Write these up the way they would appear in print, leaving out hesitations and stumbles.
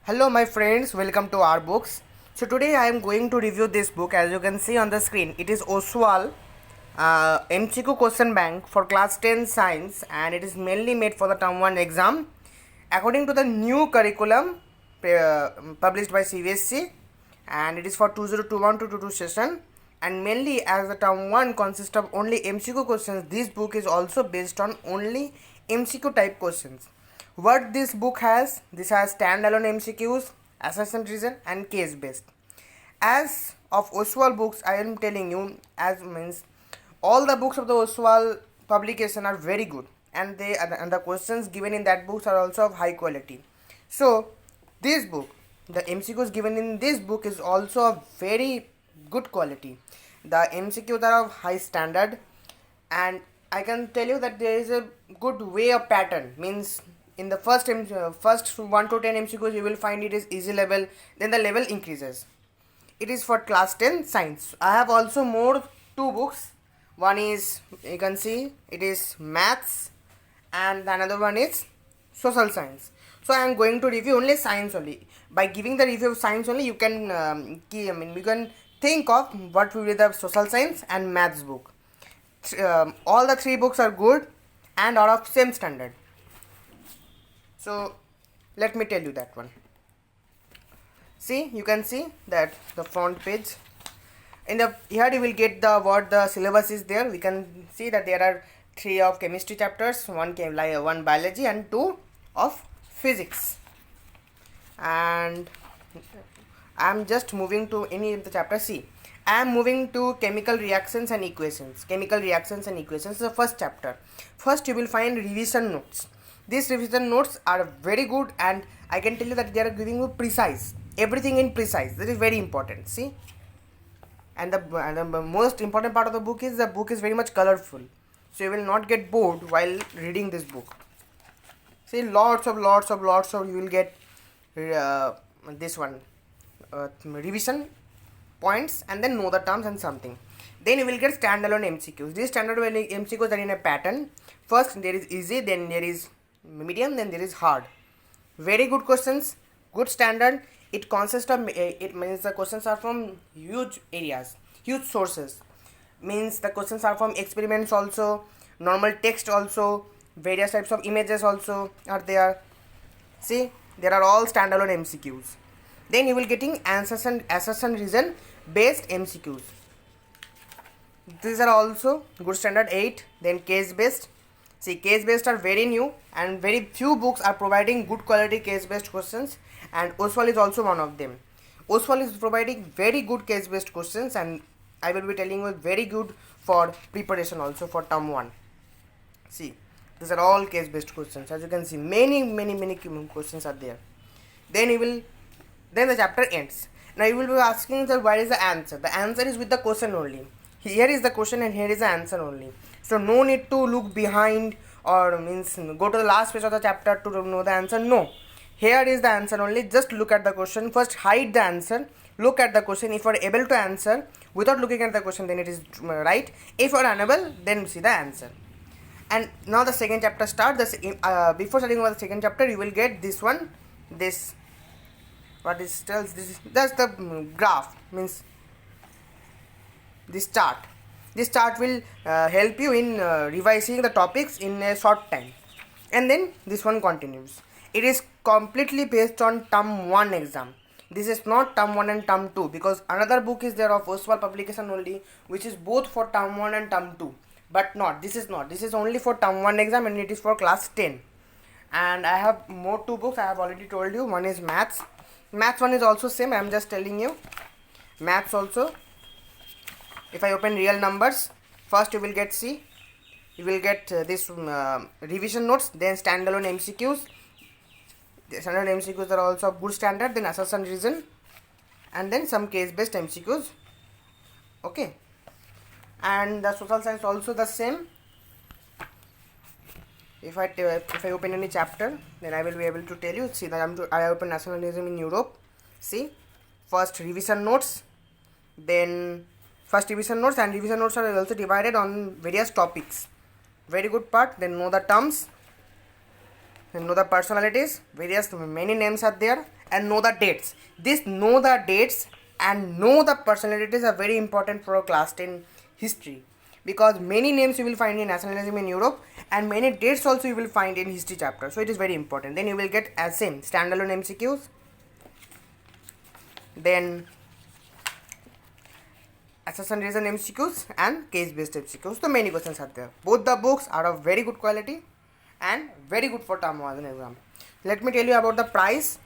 Hello my friends, welcome to our books. So today I am going to review this book. As you can see on the screen, it is Oswald MCQ question bank for class 10 science, and it is mainly made for the term 1 exam according to the new curriculum published by CBSE, and it is for 2021 to 22 session, and mainly as the term 1 consists of only MCQ questions, this book is also based on only MCQ type questions. What this book has, this has standalone MCQs, assessment reason and case based. As of Oswald books, I am telling you, as means all the books of the Oswald publication are very good, and the questions given in that books are also of high quality. So this book, the MCQs given in this book is also of very good quality. The MCQs are of high standard, and I can tell you that there is a good way of pattern. Means in the first 1 to 10 MCQs you will find it is easy level, then the level increases. It is for class 10 science. I have also more two books. One is, you can see, it is maths, and the another one is social science. So I am going to review only science only. By giving the review of science only, you can you can think of what will be the social science and maths book. All the three books are good and are of same standard. So let me tell you that one. See, you can see that the front page. In the here you will get the what the syllabus is there. We can see that there are 3 of chemistry chapters, one biology and 2 of physics. And I am just moving to any of the chapter. See, I am moving to chemical reactions and equations. Chemical reactions and equations is the first chapter. First you will find revision notes. These revision notes are very good, and I can tell you that they are giving you precise, everything in precise. That is very important. See, and the most important part of the book is very much colorful, so you will not get bored while reading this book. See, lots of you will get this one revision points, and then know the terms and something. Then you will get standalone MCQs. These standalone MCQs are in a pattern. First there is easy, then there is medium, then there is hard. Very good questions, good standard. It consists of it means the questions are from huge areas, huge sources. Means the questions are from experiments also, normal text also, various types of images also are there. See, there are all standalone MCQs. Then you will getting answers and assertion reason based MCQs. These are also good standard 8. Then case based. See, case based are very new, and very few books are providing good quality case based questions, and Oswald is also one of them. Oswald is providing very good case based questions, and I will be telling you very good for preparation also for term 1. See, these are all case based questions. As you can see, many questions are there. Then the chapter ends. Now you will be asking that where is the answer? The answer is with the question only. Here is the question and here is the answer only. So no need to look behind or means go to the last page of the chapter to know the answer. No. Here is the answer only. Just look at the question. First hide the answer. Look at the question. If you are able to answer without looking at the question, then it is right. If you are unable, then see the answer. And now the second chapter starts. Before starting with the second chapter, you will get this one. This what is tells this. That's the graph. Means this chart will help you in revising the topics in a short time. And then this one continues. It is completely based on term 1 exam. This is not term 1 and term 2, because another book is there of Oswald publication only, which is both for term 1 and term 2, but this is only for term 1 exam, and it is for class 10. And I have more 2 books. I have already told you. One is maths. Maths one is also same. I am just telling you. Maths also, if I open real numbers, first you will get C. You will get this revision notes, then standalone MCQs. The standalone MCQs are also of good standard, then assertion reason, and then some case based MCQs. Okay. And the social science also the same. If I open any chapter, then I will be able to tell you. See, that I open nationalism in Europe. See, first revision notes, then first revision notes, and revision notes are also divided on various topics. Very good part. Then know the terms, know the personalities, many names are there, and know the dates. This know the dates and know the personalities are very important for a class 10 history, because many names you will find in nationalism in Europe and many dates also you will find in history chapter, so it is very important. Then you will get as same standalone MCQs, then assessment reason MCQs and case based MCQs. So many questions are there. Both the books are of very good quality and very good for term 1 exam. Let me tell you about the price.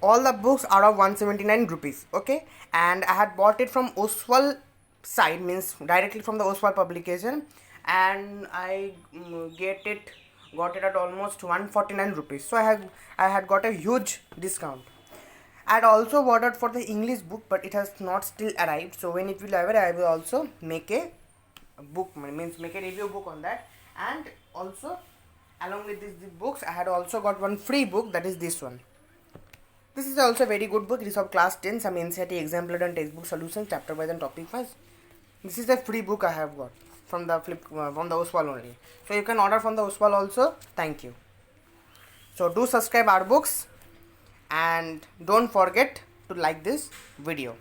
All the books are of 179 rupees, okay, and I had bought it from Oswald side, means directly from the Oswald publication, and I got it at almost 149 rupees. So I had got a huge discount. I had also ordered for the English book, but it has not still arrived. So when it will arrive, I will also make a book, means make a review book on that. And also along with these books, I had also got one free book, that is this one. This is also a very good book. It is of class 10, some NCERT exemplar and textbook solutions, chapter wise and topic wise. This is a free book I have got from the from the Oswald only. So you can order from the Oswald also. Thank you. So do subscribe our books and don't forget to like this video.